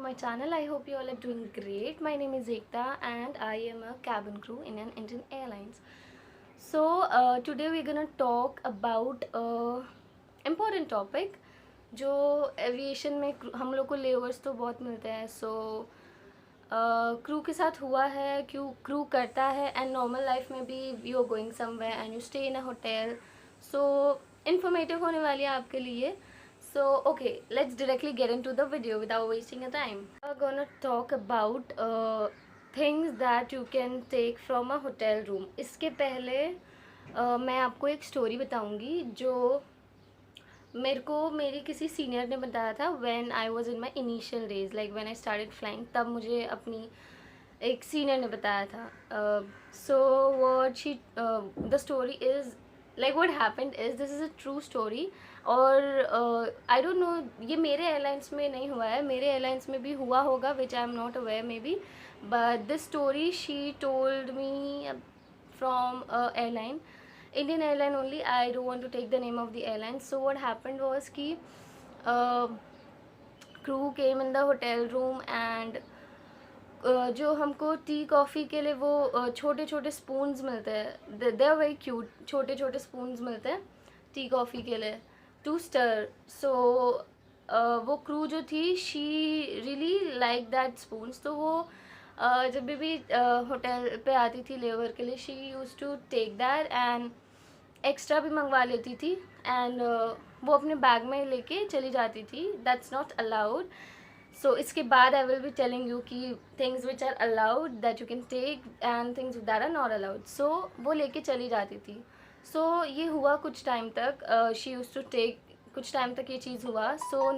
my channel. I hope you all are doing great. My name is Ekta and I am a cabin crew in an Indian Airlines. So today we're gonna talk about a important topic जो aviation में हम लोग को levers तो बहुत मिलते हैं. सो crew के साथ हुआ है, क्यों क्रू करता है, एंड नॉर्मल लाइफ में भी you are going somewhere and you stay in a hotel. So informative होने वाली है आपके लिए. So okay, let's directly get into the video without wasting your time. We're gonna talk about things that you can take from a hotel room. इसके पहले मैं आपको एक स्टोरी बताऊंगी जो मेरे को मेरी किसी सीनियर ने बताया था when I was in my initial days, like when I started flying. तब मुझे अपनी एक सीनियर ने बताया था. So what she the story is like what happened is this is a true story. और आई डोंट नो, ये मेरे एयरलाइंस में नहीं हुआ है, मेरे एयरलाइंस में भी हुआ होगा which I am not aware maybe. But this story she told me from airline, Indian airline only. I don't want to take the name of the airline. So what happened was कि crew came in the hotel room and जो हमको tea coffee के लिए वो छोटे छोटे spoons मिलते हैं. They are very cute. छोटे छोटे स्पून्स मिलते हैं टी कॉफ़ी के लिए टू स्टर. सो वो क्रू जो थी she really like that spoons. तो वो जब भी होटल पे आती थी लेवर के लिए she use to take that and extra भी मंगवा लेती थी. एंड वो अपने बैग में लेके चली जाती थी. That's not allowed. सो इसके बाद I will be telling you कि things which are allowed that you can take and things that are not allowed. So वो लेके चली जाती थी. सो ये हुआ कुछ टाइम तक. शी यूज टू टेक, कुछ टाइम तक ये चीज़ हुआ. So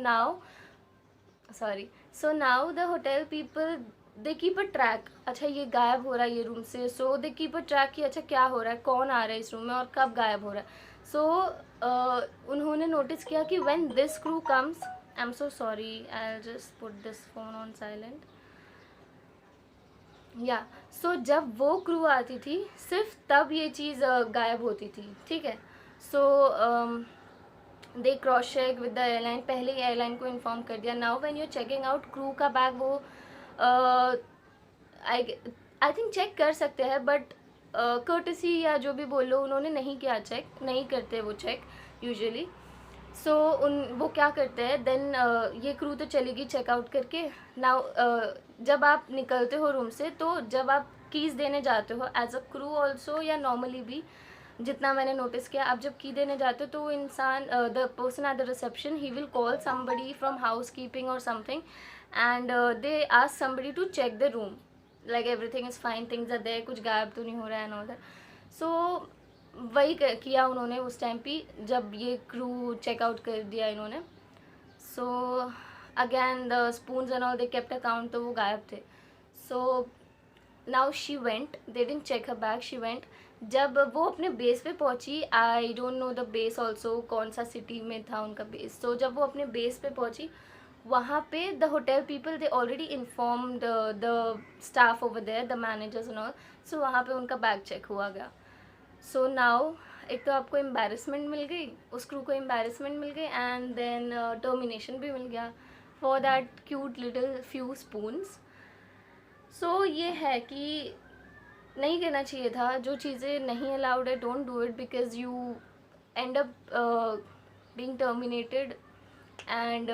now the hotel people they keep a track. अच्छा ये गायब हो रहा है ये रूम से. सो दे कीप अ ट्रैक कि अच्छा क्या हो रहा है, कौन आ रहा है इस रूम में और कब गायब हो रहा है. सो उन्होंने नोटिस किया कि when this crew comes, I am so sorry, I just put this phone on silent. या सो जब वो क्रू आती थी सिर्फ तब ये चीज़ गायब होती थी. ठीक है. So they cross check with the airline. पहले ही एयरलाइन को इन्फॉर्म कर दिया. Now when you are checking out crew का बैग वो आई थिंक चेक कर सकते हैं बट कर्टसी या जो भी बोलो उन्होंने नहीं किया. चेक नहीं करते वो चेक यूजुअली. सो वो क्या करते हैं देन ये क्रू तो चलेगी चेकआउट करके. नाउ जब आप निकलते हो रूम से तो जब आप कीज़ देने जाते हो एज अ क्रू ऑल्सो या नॉर्मली भी जितना मैंने नोटिस किया, आप जब की देने जाते हो तो वो इंसान the person at the reception he will call somebody from housekeeping और something and they ask somebody to check the room like everything is fine, things are there, कुछ गायब तो नहीं हो रहा है एंड ऑल दैट. सो वही किया उन्होंने उस टाइम पे जब ये क्रू चेकआउट कर दिया इन्होंने. So again the spoons and all they kept account, तो वो गायब थे. So now she went, they didn't check her bag, she went. जब वो अपने बेस पे पहुंची, I don't know the base also, कौन सा सिटी में था उनका बेस. तो जब वो अपने बेस पे पहुंची वहाँ पे the hotel people they already informed the staff over there, the managers and all. So वहाँ पे उनका बैग चेक हुआ गया. सो नाउ एक तो आपको एम्बेरसमेंट मिल गई, उस क्रू को एम्बेरसमेंट मिल गई एंड देन टर्मिनेशन भी मिल गया for that cute little few spoons. So ये है कि नहीं करना चाहिए था. जो चीज़ें नहीं अलाउड है don't do it because you and up being terminated and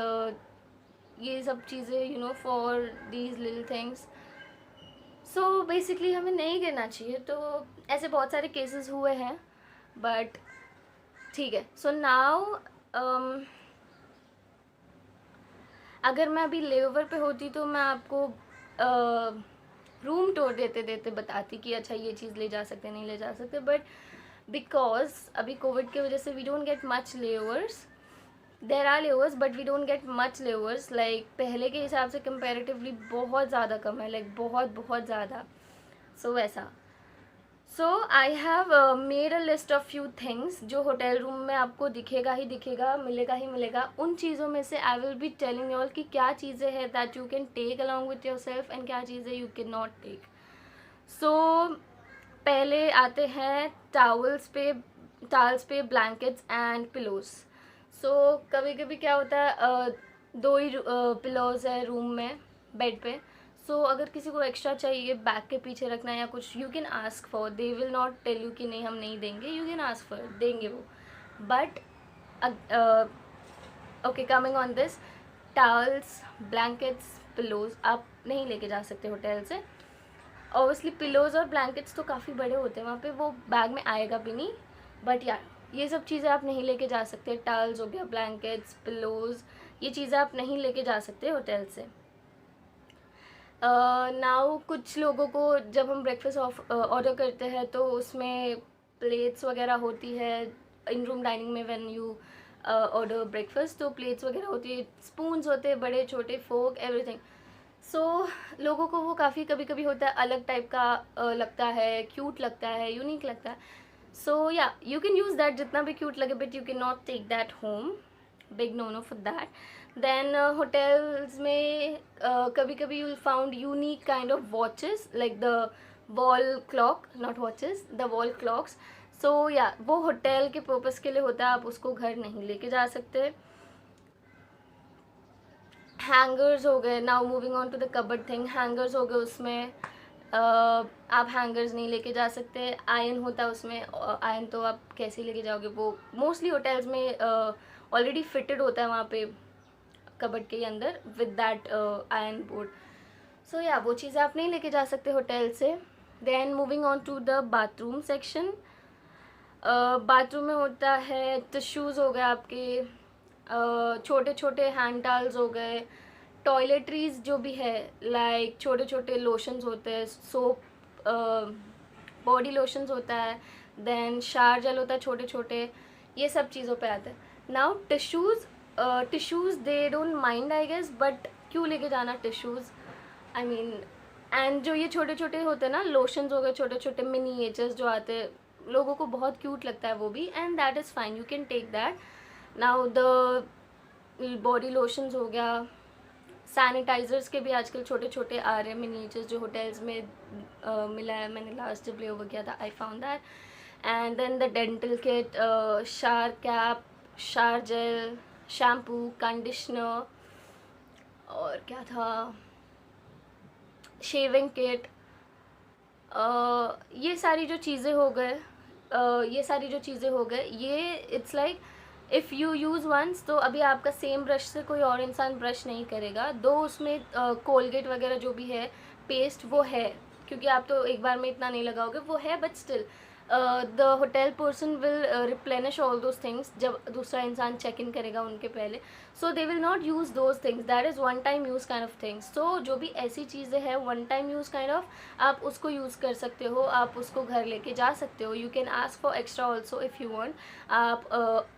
ये सब चीज़ें you know for these little things. So basically हमें नहीं करना चाहिए. तो ऐसे बहुत सारे केसेस हुए हैं बट ठीक है. सो नाउ अगर मैं अभी लेओवर पे होती तो मैं आपको रूम टूर देते देते बताती कि अच्छा ये चीज़ ले जा सकते नहीं ले जा सकते. बट बिकॉज अभी कोविड की वजह से we don't get much layovers. There are layovers but we don't get much layovers. Like पहले के हिसाब से कंपेरेटिवली बहुत ज़्यादा कम है, लाइक बहुत बहुत ज़्यादा. सो वैसा. So I have made a list of few things जो होटल रूम में आपको दिखेगा ही दिखेगा, मिलेगा ही मिलेगा. उन चीज़ों में से I will be telling you all कि क्या चीज़ें हैं that you can take along with yourself and क्या चीज़ें you can not take. So पहले आते हैं टावल्स पे ब्लैंकेट्स एंड पिलोज. सो कभी कभी क्या होता है दो ही पिलोज है रूम में, बेड पे. सो अगर किसी को एक्स्ट्रा चाहिए बैग के पीछे रखना या कुछ, you can ask for, they will not tell you कि नहीं हम नहीं देंगे, यू कैन आस्क फॉर, देंगे वो. But okay, coming on this, towels, blankets, pillows आप नहीं लेके जा सकते होटल से. ऑब्वियसली पिलोज और ब्लैंकेट्स तो काफ़ी बड़े होते हैं वहाँ पे, वो बैग में आएगा भी नहीं. बट यार ये सब चीज़ें आप नहीं लेके जा सकते. टॉवल्स हो गया, ब्लैंकेट्स, पिलोज, ये चीज़ें आप नहीं लेके जा सकते होटल से. नाउ कुछ लोगों को जब हम ब्रेकफास्ट ऑर्डर करते हैं तो उसमें प्लेट्स वगैरह होती है. इन रूम डाइनिंग में व्हेन यू ऑर्डर ब्रेकफास्ट तो प्लेट्स वगैरह होती है, स्पून्स होते हैं बड़े छोटे, फोक, एवरीथिंग. सो लोगों को वो काफ़ी कभी कभी होता है अलग टाइप का लगता है, क्यूट लगता है, यूनिक लगता है. सो या यू कैन यूज़ दैट जितना भी क्यूट लगे, but you can not take that home. Big no for that. Then hotels में कभी कभी you will found unique kind of watches like the wall clock, not watches, the wall clocks. So या वो hotel के purpose के लिए होता है, आप उसको घर नहीं लेके जा सकते. हैंगर्स हो गए. Now moving on to the cupboard thing, hangers हो गए. उसमें आप हैंगर्स नहीं लेके जा सकते. आयरन होता है उसमें, आयरन तो आप कैसे लेके जाओगे, वो मोस्टली होटल्स में ऑलरेडी फिटेड होता है वहाँ पे कबर्ड के अंदर विद दैट आयरन बोर्ड. सो या वो चीज़ें आप नहीं लेके जा सकते होटल से. Then moving on to the bathroom section. Bathroom में होता है टिश्यूज़ हो गए आपके, छोटे छोटे हैंड टॉवल्स हो गए, टॉयलेटरीज जो भी है लाइक छोटे छोटे लोशंस होते हैं, सोप, बॉडी लोशंस होता है, देन शावर जेल होता है छोटे छोटे, ये सब चीज़ों पे आता है. Now tissues they don't mind I guess, but क्यों लेके जाना टिश्यूज़, आई मीन. एंड जो ये छोटे छोटे होते हैं ना लोशंस हो गए, छोटे छोटे मिनिएचर्स जो आते हैं, लोगों को बहुत क्यूट लगता है वो भी, and that is fine, you can take that. Now the body lotions हो गया, सैनिटाइज़र्स के भी आजकल छोटे छोटे आ रहे हैं मिनिएचर्स जो होटल्स में मिला है. मैंने लास्ट जब ले ओवर किया था, I found that. And then the dental kit, shower cap, shower gel, shampoo, conditioner, और क्या था, शेविंग किट. ये सारी जो चीज़ें हो गए, ये it's like if you use once तो अभी आपका सेम ब्रश से कोई और इंसान ब्रश नहीं करेगा. दो उसमें कोलगेट वगैरह जो भी है, पेस्ट वो है, क्योंकि आप तो एक बार में इतना नहीं लगाओगे, वो है, but still the hotel person will replenish all those things जब दूसरा इंसान चेक इन करेगा उनके पहले. So they will not use those things, that is one time use kind of things. So जो भी ऐसी चीज़ें हैं one time use kind of, आप उसको यूज़ कर सकते हो, आप उसको घर लेके जा सकते हो. You can ask for extra also if you want. आप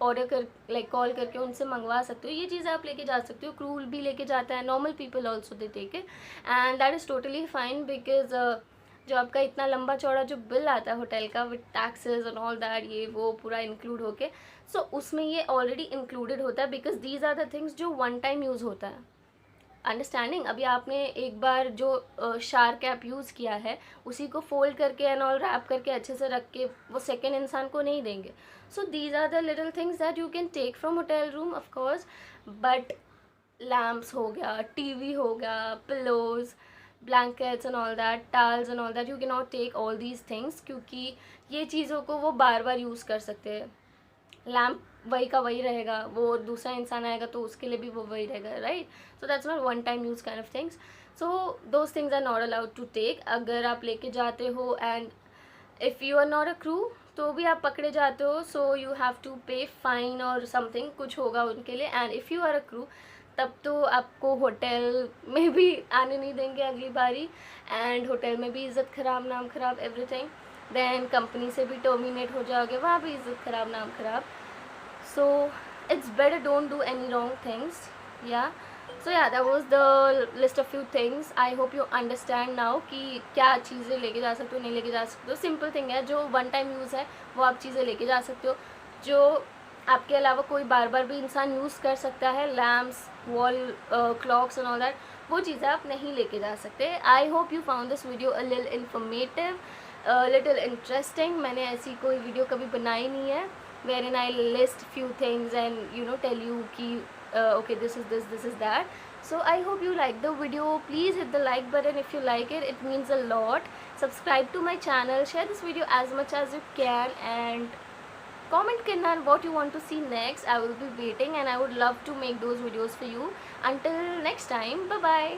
ऑर्डर कर लाइक कॉल करके उनसे मंगवा सकते हो. ये चीज़ें आप लेके जा सकते हो. क्रू भी लेके जाता है, normal people also they take it, and that is totally fine. Because जो आपका इतना लंबा चौड़ा जो बिल आता है होटल का with taxes and all that, ये वो पूरा इंक्लूड होके, सो उसमें ये ऑलरेडी इंक्लूडेड होता है. Because these are the things जो वन टाइम यूज़ होता है. अंडरस्टैंडिंग. अभी आपने एक बार जो शावर कैप यूज़ किया है उसी को फोल्ड करके एंड ऑल रैप करके अच्छे से रख के वो सेकेंड इंसान को नहीं देंगे. So these are the little things that you can take from hotel room of course. But lamps हो गया, टीवी हो गया, pillows, blankets and all that, towels and all that, you cannot take all these things, क्योंकि ये चीज़ों को वो बार बार use कर सकते हैं. लैम्प वही का वही रहेगा, वो दूसरा इंसान आएगा तो उसके लिए भी वो वही रहेगा, right. So that's not one time use kind of things. So those things are not allowed to take. अगर आप लेके जाते हो and if you are not a crew तो भी आप पकड़े जाते हो, so you have to pay fine और समथिंग, कुछ होगा उनके लिए. And if you are a crew तब तो आपको होटल में भी आने नहीं देंगे अगली बारी, एंड होटल में भी इज़्ज़त ख़राब, नाम ख़राब, एवरीथिंग. देन कंपनी से भी टर्मिनेट हो जाओगे, वहाँ भी इज़्ज़त ख़राब, नाम ख़राब. So it's better don't do any wrong things. या सो या that was the list of few things. I hope you understand now कि क्या चीज़ें लेके जा सकते हो, नहीं लेके जा सकते हो. सिंपल थिंग है, जो वन टाइम यूज़ है वो आप चीज़ें लेके जा सकते हो. जो आपके अलावा कोई बार बार भी इंसान यूज़ कर सकता है, lamps, wall clocks and all that, वो चीज़ें आप नहीं लेके जा सकते. I hope you found this video a little informative, little interesting. मैंने ऐसी कोई वीडियो कभी बनाई नहीं है wherein I list few things and you know tell you कि okay this is this, this is that. So I hope you like the video. Please hit the like button if you like it. It means a lot. Subscribe to my channel. Share this video as much as you can, and comment karna what you want to see next. I will be waiting and I would love to make those videos for you. Until next time, bye bye.